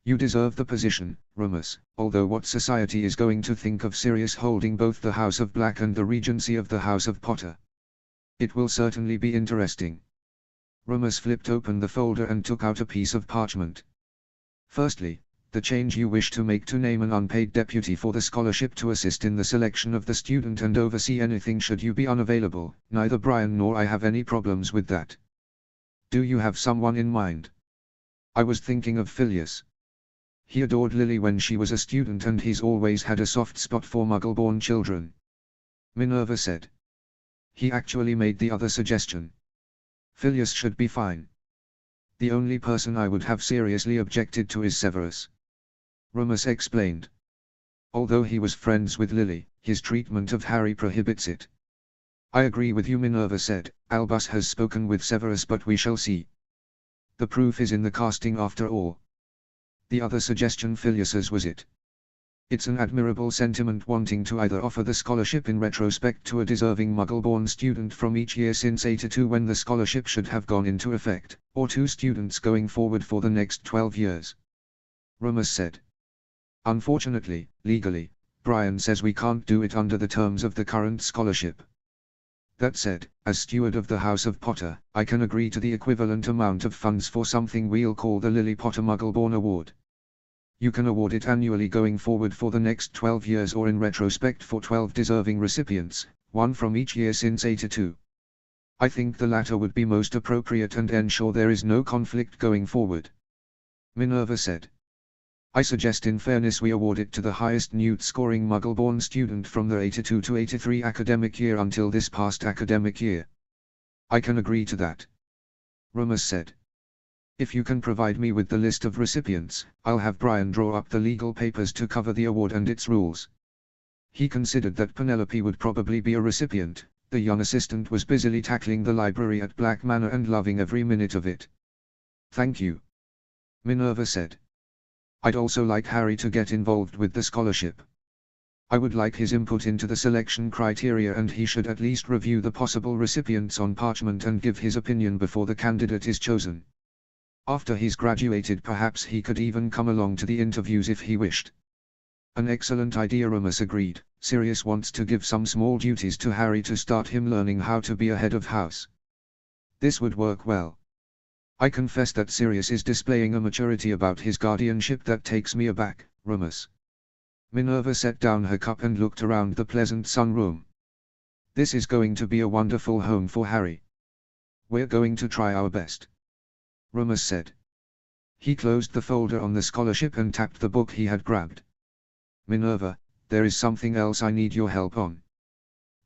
You deserve the position, Remus, although what society is going to think of Sirius holding both the House of Black and the Regency of the House of Potter? It will certainly be interesting. Remus flipped open the folder and took out a piece of parchment. Firstly, the change you wish to make to name an unpaid deputy for the scholarship to assist in the selection of the student and oversee anything should you be unavailable. Neither Brian nor I have any problems with that. Do you have someone in mind? I was thinking of Phileas. He adored Lily when she was a student and he's always had a soft spot for Muggle-born children. Minerva said. He actually made the other suggestion. Phileas should be fine. The only person I would have seriously objected to is Severus. Remus explained. Although he was friends with Lily, his treatment of Harry prohibits it. I agree with you, Minerva said. Albus has spoken with Severus, but we shall see. The proof is in the casting after all. The other suggestion, Phileas's, was it. It's an admirable sentiment wanting to either offer the scholarship in retrospect to a deserving Muggle-born student from each year since 82 when the scholarship should have gone into effect, or 2 students going forward for the next 12 years. Remus said. Unfortunately, legally, Brian says we can't do it under the terms of the current scholarship. That said, as steward of the House of Potter, I can agree to the equivalent amount of funds for something we'll call the Lily Potter Muggle-born Award. You can award it annually going forward for the next 12 years or in retrospect for 12 deserving recipients, 1 from each year since 82. I think the latter would be most appropriate and ensure there is no conflict going forward. Minerva said. I suggest in fairness we award it to the highest Newt-scoring Muggle-born student from the 82 to 83 academic year until this past academic year. I can agree to that. Remus said. If you can provide me with the list of recipients, I'll have Brian draw up the legal papers to cover the award and its rules. He considered that Penelope would probably be a recipient. The young assistant was busily tackling the library at Black Manor and loving every minute of it. Thank you. Minerva said. I'd also like Harry to get involved with the scholarship. I would like his input into the selection criteria, and he should at least review the possible recipients on parchment and give his opinion before the candidate is chosen. After he's graduated, perhaps he could even come along to the interviews if he wished. An excellent idea, Remus agreed. Sirius wants to give some small duties to Harry to start him learning how to be a head of house. This would work well. I confess that Sirius is displaying a maturity about his guardianship that takes me aback, Remus. Minerva set down her cup and looked around the pleasant sunroom. This is going to be a wonderful home for Harry. We're going to try our best, Remus said. He closed the folder on the scholarship and tapped the book he had grabbed. Minerva, there is something else I need your help on.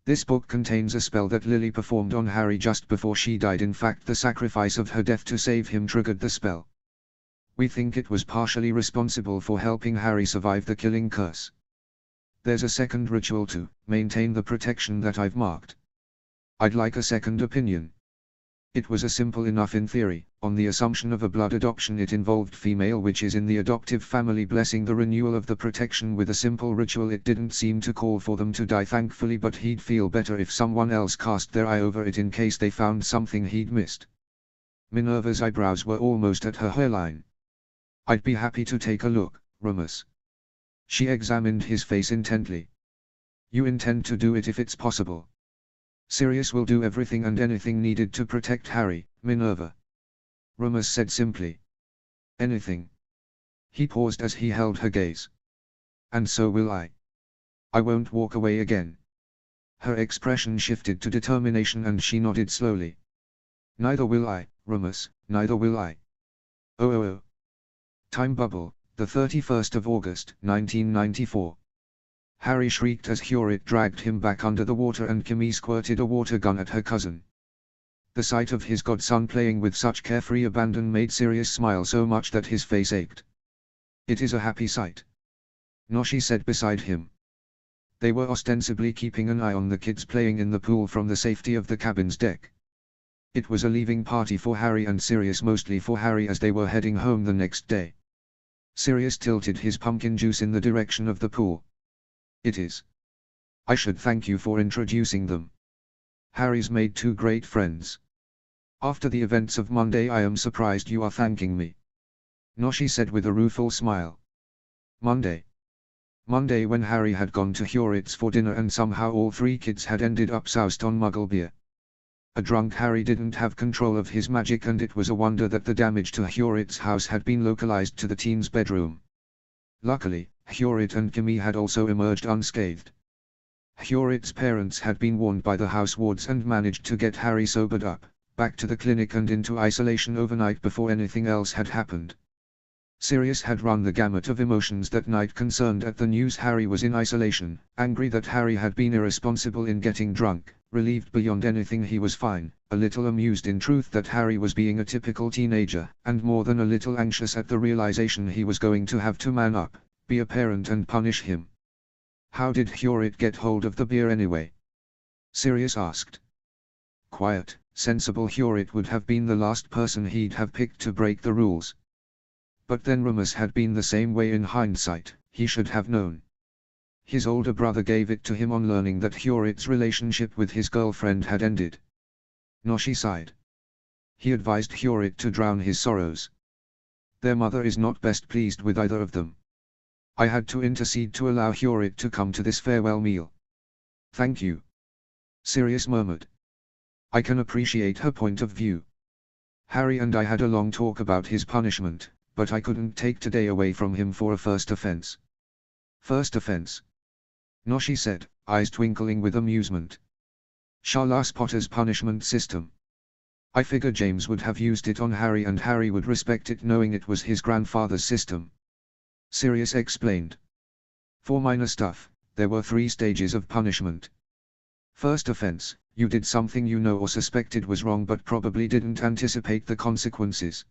This book contains a spell that Lily performed on Harry just before she died. In fact, the sacrifice of her death to save him triggered the spell. We think it was partially responsible for helping Harry survive the killing curse. There's a second ritual to maintain the protection that I've marked. I'd like a second opinion. It was a simple enough in theory. On the assumption of a blood adoption, it involved female witches in the adoptive family blessing the renewal of the protection with a simple ritual. It didn't seem to call for them to die, thankfully, but he'd feel better if someone else cast their eye over it in case they found something he'd missed. Minerva's eyebrows were almost at her hairline. I'd be happy to take a look, Remus. She examined his face intently. You intend to do it if it's possible? Sirius will do everything and anything needed to protect Harry, Minerva. Remus said simply. Anything. He paused as he held her gaze. And so will I. I won't walk away again. Her expression shifted to determination and she nodded slowly. Neither will I, Remus, neither will I. Oh. Time bubble, the 31st of August, 1994. Harry shrieked as Hurrit dragged him back under the water and Camille squirted a water gun at her cousin. The sight of his godson playing with such carefree abandon made Sirius smile so much that his face ached. It is a happy sight, Noshi said beside him. They were ostensibly keeping an eye on the kids playing in the pool from the safety of the cabin's deck. It was a leaving party for Harry and Sirius, mostly for Harry, as they were heading home the next day. Sirius tilted his pumpkin juice in the direction of the pool. It is. I should thank you for introducing them. Harry's made two great friends. After the events of Monday, I am surprised you are thanking me, Noshi said with a rueful smile. Monday, when Harry had gone to Hurrit's for dinner and somehow all three kids had ended up soused on muggle beer. A drunk Harry didn't have control of his magic, and it was a wonder that the damage to Hurrit's house had been localized to the teen's bedroom. Luckily, Hurrit and Camille had also emerged unscathed. Hurrit's parents had been warned by the house wards and managed to get Harry sobered up, back to the clinic and into isolation overnight before anything else had happened. Sirius had run the gamut of emotions that night, concerned at the news Harry was in isolation, angry that Harry had been irresponsible in getting drunk, relieved beyond anything he was fine, a little amused in truth that Harry was being a typical teenager, and more than a little anxious at the realization he was going to have to man up, be a parent and punish him. How did Hurrit get hold of the beer anyway? Sirius asked. Quiet, sensible Hurrit would have been the last person he'd have picked to break the rules. But then Remus had been the same way in hindsight. He should have known. His older brother gave it to him on learning that Hurrit's relationship with his girlfriend had ended. Noshi sighed. He advised Hurrit to drown his sorrows. Their mother is not best pleased with either of them. I had to intercede to allow Hurrit to come to this farewell meal. Thank you, Sirius murmured. I can appreciate her point of view. Harry and I had a long talk about his punishment, but I couldn't take today away from him for a first offense. First offense? Noshi said, eyes twinkling with amusement. Charles Potter's punishment system. I figure James would have used it on Harry and Harry would respect it knowing it was his grandfather's system. Sirius explained. For minor stuff, there were 3 stages of punishment. First offense, you did something you know or suspected was wrong but probably didn't anticipate the consequences.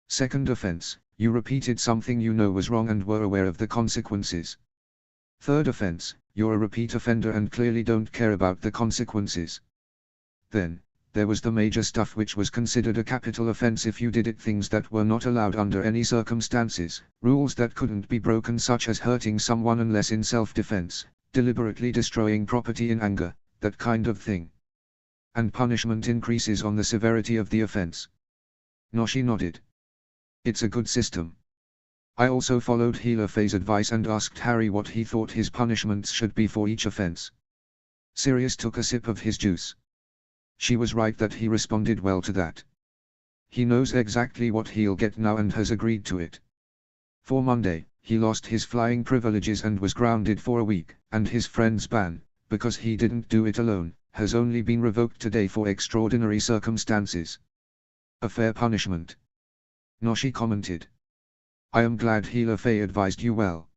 Second offense, you repeated something you know was wrong and were aware of the consequences. Third offense, you're a repeat offender and clearly don't care about the consequences. Then, there was the major stuff, which was considered a capital offense if you did it, things that were not allowed under any circumstances, rules that couldn't be broken such as hurting someone unless in self-defense, deliberately destroying property in anger, that kind of thing. And punishment increases on the severity of the offense. Noshi nodded. It's a good system. I also followed Healer Faye's advice and asked Harry what he thought his punishments should be for each offense. Sirius took a sip of his juice. She was right that he responded well to that. He knows exactly what he'll get now and has agreed to it. For Monday, he lost his flying privileges and was grounded for a week, and his friend's ban, because he didn't do it alone, has only been revoked today for extraordinary circumstances. A fair punishment. Noshi commented. I am glad Healer Faye advised you well.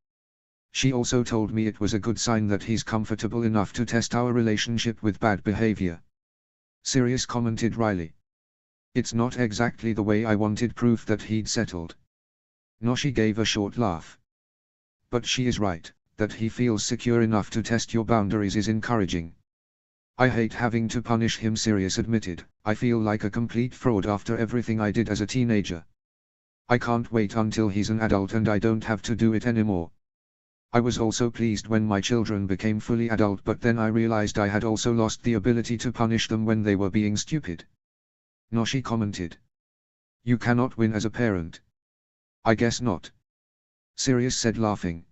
She also told me it was a good sign that he's comfortable enough to test our relationship with bad behavior. Sirius commented wryly. It's not exactly the way I wanted proof that he'd settled. Noshi gave a short laugh. But she is right, that he feels secure enough to test your boundaries is encouraging. I hate having to punish him, Sirius admitted. I feel like a complete fraud after everything I did as a teenager. I can't wait until he's an adult and I don't have to do it anymore. I was also pleased when my children became fully adult, but then I realized I had also lost the ability to punish them when they were being stupid. Noshi commented. You cannot win as a parent. I guess not. Sirius said, laughing.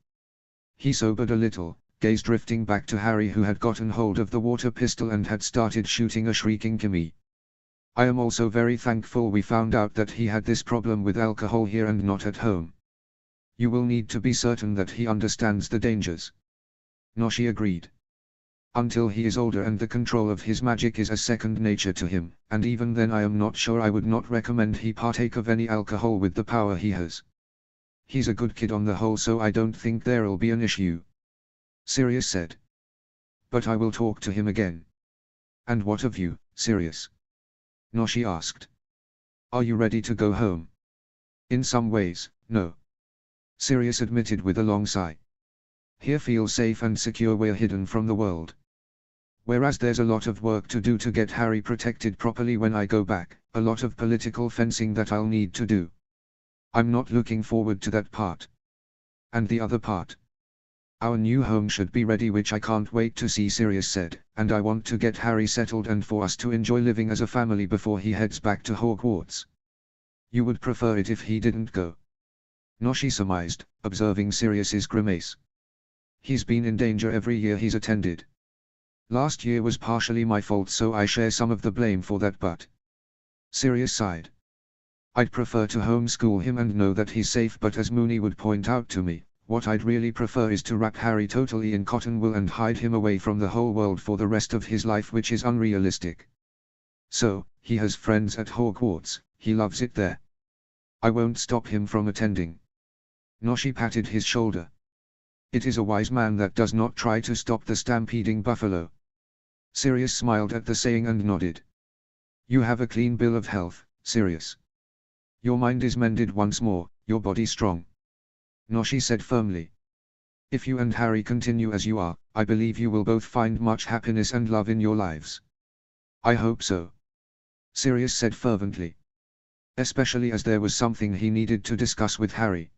He sobered a little, gaze drifting back to Harry, who had gotten hold of the water pistol and had started shooting a shrieking Kimmy. I am also very thankful we found out that he had this problem with alcohol here and not at home. You will need to be certain that he understands the dangers. Noshi agreed. Until he is older and the control of his magic is a second nature to him, and even then I am not sure. I would not recommend he partake of any alcohol with the power he has. He's a good kid on the whole, so I don't think there'll be an issue. Sirius said. But I will talk to him again. And what of you, Sirius? Noshi asked. Are you ready to go home? In some ways, no. Sirius admitted with a long sigh. Here feels safe and secure, we're hidden from the world. Whereas there's a lot of work to do to get Harry protected properly when I go back, a lot of political fencing that I'll need to do. I'm not looking forward to that part. And the other part? Our new home should be ready, which I can't wait to see, Sirius said, and I want to get Harry settled and for us to enjoy living as a family before he heads back to Hogwarts. You would prefer it if he didn't go? Noshi surmised, observing Sirius's grimace. He's been in danger every year he's attended. Last year was partially my fault, so I share some of the blame for that, but... Sirius sighed. I'd prefer to homeschool him and know that he's safe, but as Moony would point out to me, what I'd really prefer is to wrap Harry totally in cotton wool and hide him away from the whole world for the rest of his life, which is unrealistic. So, he has friends at Hogwarts, he loves it there. I won't stop him from attending. Noshi patted his shoulder. It is a wise man that does not try to stop the stampeding buffalo. Sirius smiled at the saying and nodded. You have a clean bill of health, Sirius. Your mind is mended once more, your body strong. Noshi said firmly. If you and Harry continue as you are, I believe you will both find much happiness and love in your lives. I hope so. Sirius said fervently. Especially as there was something he needed to discuss with Harry.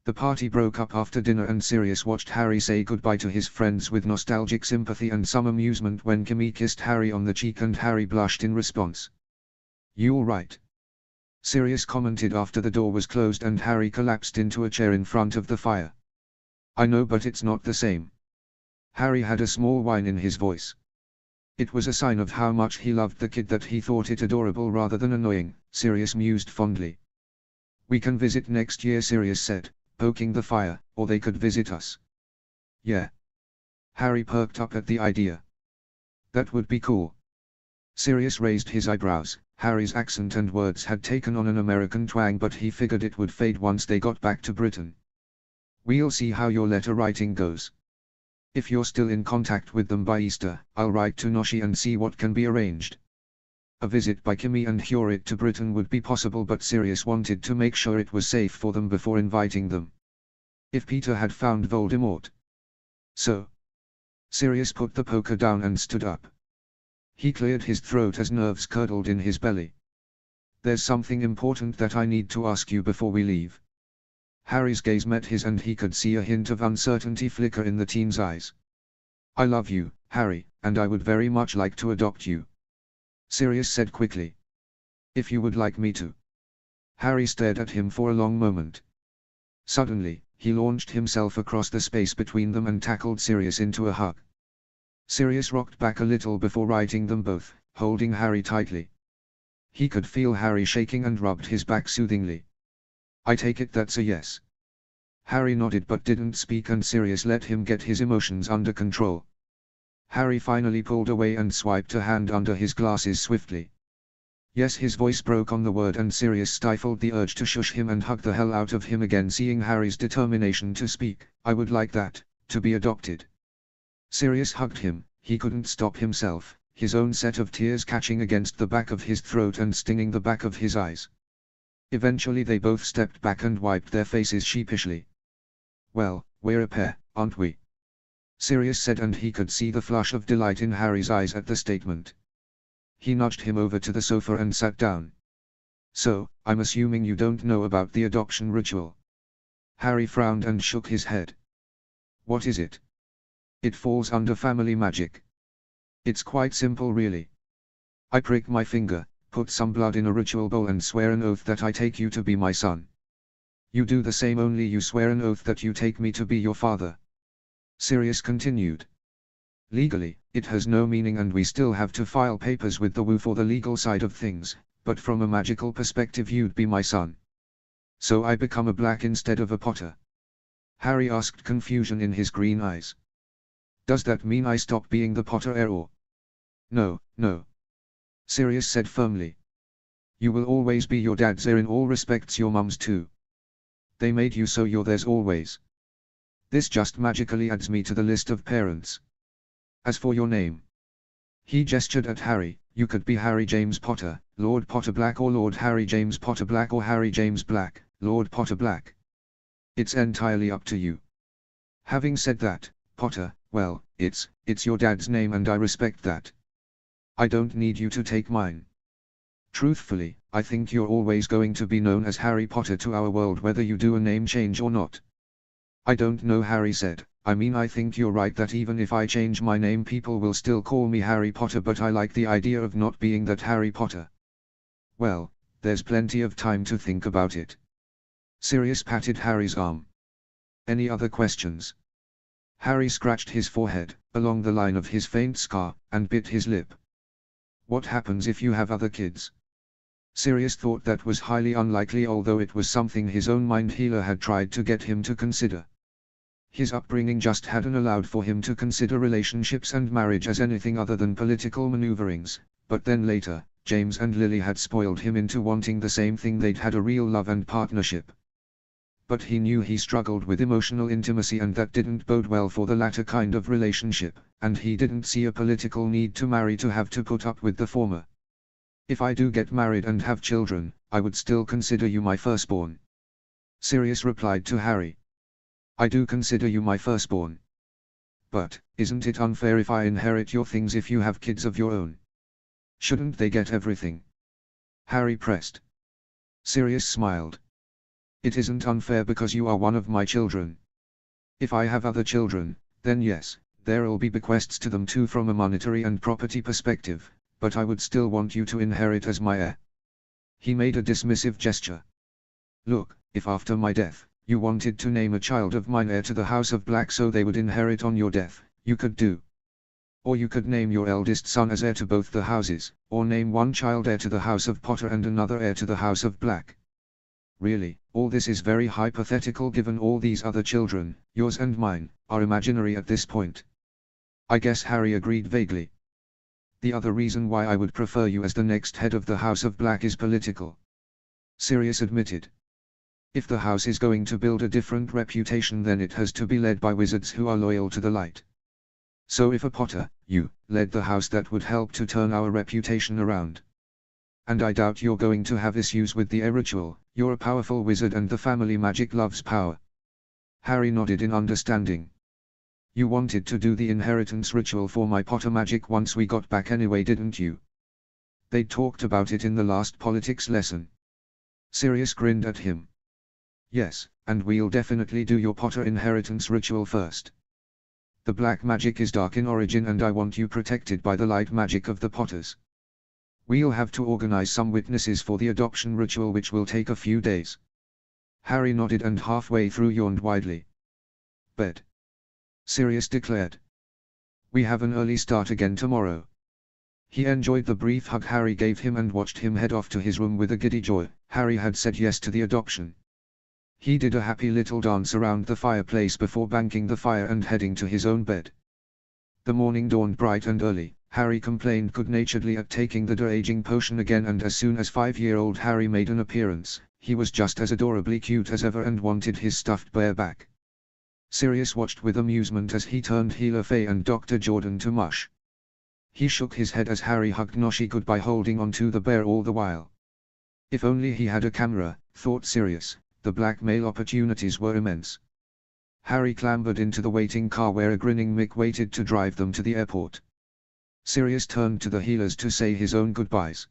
The party broke up after dinner and Sirius watched Harry say goodbye to his friends with nostalgic sympathy and some amusement when Kimmy kissed Harry on the cheek and Harry blushed in response. You all right? Sirius commented after the door was closed and Harry collapsed into a chair in front of the fire. I know, but it's not the same. Harry had a small whine in his voice. It was a sign of how much he loved the kid that he thought it adorable rather than annoying, Sirius mused fondly. We can visit next year, Sirius said, poking the fire, or they could visit us. Yeah. Harry perked up at the idea. That would be cool. Sirius raised his eyebrows. Harry's accent and words had taken on an American twang, but he figured it would fade once they got back to Britain. We'll see how your letter writing goes. If you're still in contact with them by Easter, I'll write to Noshi and see what can be arranged. A visit by Kimmy and Hewrit to Britain would be possible, but Sirius wanted to make sure it was safe for them before inviting them. If Peter had found Voldemort. So. Sirius put the poker down and stood up. He cleared his throat as nerves curdled in his belly. There's something important that I need to ask you before we leave. Harry's gaze met his and he could see a hint of uncertainty flicker in the teen's eyes. I love you, Harry, and I would very much like to adopt you. Sirius said quickly. If you would like me to. Harry stared at him for a long moment. Suddenly, he launched himself across the space between them and tackled Sirius into a hug. Sirius rocked back a little before righting them both, holding Harry tightly. He could feel Harry shaking and rubbed his back soothingly. "I take it that's a yes." Harry nodded but didn't speak, and Sirius let him get his emotions under control. Harry finally pulled away and swiped a hand under his glasses swiftly. "Yes." His voice broke on the word, and Sirius stifled the urge to shush him and hug the hell out of him again, seeing Harry's determination to speak. "I would like that, to be adopted." Sirius hugged him. He couldn't stop himself, his own set of tears catching against the back of his throat and stinging the back of his eyes. Eventually they both stepped back and wiped their faces sheepishly. "Well, we're a pair, aren't we?" Sirius said, and he could see the flush of delight in Harry's eyes at the statement. He nudged him over to the sofa and sat down. "So, I'm assuming you don't know about the adoption ritual?" Harry frowned and shook his head. "What is it?" "It falls under family magic. It's quite simple really. I prick my finger, put some blood in a ritual bowl and swear an oath that I take you to be my son. You do the same, only you swear an oath that you take me to be your father." Sirius continued. "Legally, it has no meaning and we still have to file papers with the Wu for the legal side of things, but from a magical perspective you'd be my son. So I become a black instead of a Potter?" Harry asked, confusion in his green eyes. "Does that mean I stop being the Potter heir or?" "No, no," Sirius said firmly. "You will always be your dad's heir in all respects, your mum's too. They made you so you're theirs always. This just magically adds me to the list of parents. As for your name," he gestured at Harry, "you could be Harry James Potter, Lord Potter Black, or Lord Harry James Potter Black, or Harry James Black, Lord Potter Black. It's entirely up to you. Having said that, Potter, well, it's your dad's name and I respect that. I don't need you to take mine. Truthfully, I think you're always going to be known as Harry Potter to our world whether you do a name change or not." "I don't know," Harry said. "I mean, I think you're right that even if I change my name people will still call me Harry Potter, but I like the idea of not being that Harry Potter." "Well, there's plenty of time to think about it." Sirius patted Harry's arm. "Any other questions?" Harry scratched his forehead, along the line of his faint scar, and bit his lip. "What happens if you have other kids?" Sirius thought that was highly unlikely, although it was something his own mind healer had tried to get him to consider. His upbringing just hadn't allowed for him to consider relationships and marriage as anything other than political maneuverings, but then later, James and Lily had spoiled him into wanting the same thing. They'd had a real love and partnership. But he knew he struggled with emotional intimacy and that didn't bode well for the latter kind of relationship, and he didn't see a political need to marry to have to put up with the former. "If I do get married and have children, I would still consider you my firstborn," Sirius replied to Harry. "I do consider you my firstborn. But, isn't it unfair if I inherit your things if you have kids of your own? Shouldn't they get everything?" Harry pressed. Sirius smiled. "It isn't unfair because you are one of my children. If I have other children, then yes, there'll be bequests to them too from a monetary and property perspective, but I would still want you to inherit as my heir." He made a dismissive gesture. "Look, if after my death, you wanted to name a child of mine heir to the House of Black so they would inherit on your death, you could do. Or you could name your eldest son as heir to both the houses, or name one child heir to the House of Potter and another heir to the House of Black. Really, all this is very hypothetical given all these other children, yours and mine, are imaginary at this point." "I guess," Harry agreed vaguely. "The other reason why I would prefer you as the next head of the House of Black is political," Sirius admitted. "If the house is going to build a different reputation, then it has to be led by wizards who are loyal to the light. So if a Potter, you, led the house, that would help to turn our reputation around. And I doubt you're going to have issues with the heir ritual. You're a powerful wizard and the family magic loves power." Harry nodded in understanding. "You wanted to do the inheritance ritual for my Potter magic once we got back anyway, didn't you? They talked about it in the last politics lesson." Sirius grinned at him. "Yes, and we'll definitely do your Potter inheritance ritual first. The black magic is dark in origin and I want you protected by the light magic of the Potters." We'll have to organize some witnesses for the adoption ritual, which will take a few days. Harry nodded and halfway through yawned widely. Bed. Sirius declared. We have an early start again tomorrow. He enjoyed the brief hug Harry gave him and watched him head off to his room with a giddy joy. Harry had said yes to the adoption. He did a happy little dance around the fireplace before banking the fire and heading to his own bed. The morning dawned bright and early. Harry complained good-naturedly at taking the de-aging potion again, and as soon as 5-year-old Harry made an appearance, he was just as adorably cute as ever and wanted his stuffed bear back. Sirius watched with amusement as he turned Healer Faye and Dr. Jordan to mush. He shook his head as Harry hugged Noshi goodbye, holding on to the bear all the while. If only he had a camera, thought Sirius, the blackmail opportunities were immense. Harry clambered into the waiting car where a grinning Mick waited to drive them to the airport. Sirius turned to the healers to say his own goodbyes.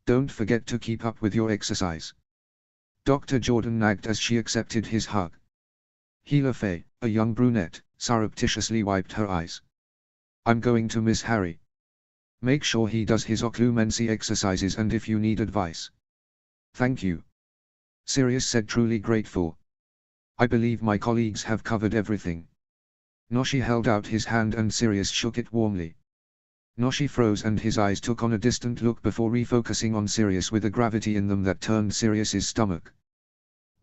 Don't forget to keep up with your exercise. Dr. Jordan nagged as she accepted his hug. Healer Faye, a young brunette, surreptitiously wiped her eyes. I'm going to miss Harry. Make sure he does his occlumency exercises, and if you need advice. Thank you. Sirius said, truly grateful. I believe my colleagues have covered everything. Noshi held out his hand and Sirius shook it warmly. Noshi froze and his eyes took on a distant look before refocusing on Sirius with a gravity in them that turned Sirius's stomach.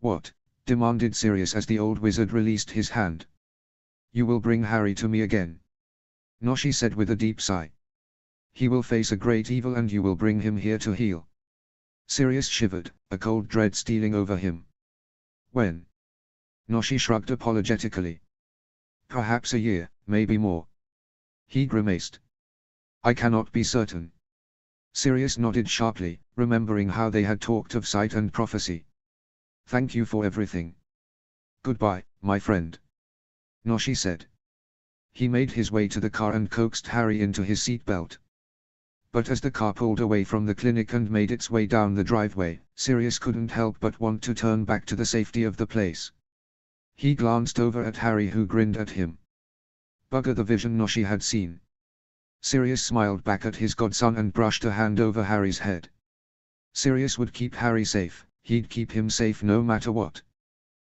What? Demanded Sirius as the old wizard released his hand. You will bring Harry to me again. Noshi said with a deep sigh. He will face a great evil and you will bring him here to heal. Sirius shivered, a cold dread stealing over him. When? Noshi shrugged apologetically. Perhaps a year, maybe more. He grimaced. I cannot be certain. Sirius nodded sharply, remembering how they had talked of sight and prophecy. Thank you for everything. Goodbye, my friend. Noshi said. He made his way to the car and coaxed Harry into his seatbelt. But as the car pulled away from the clinic and made its way down the driveway, Sirius couldn't help but want to turn back to the safety of the place. He glanced over at Harry, who grinned at him. Bugger the vision Noshi had seen. Sirius smiled back at his godson and brushed a hand over Harry's head. Sirius would keep Harry safe, he'd keep him safe no matter what.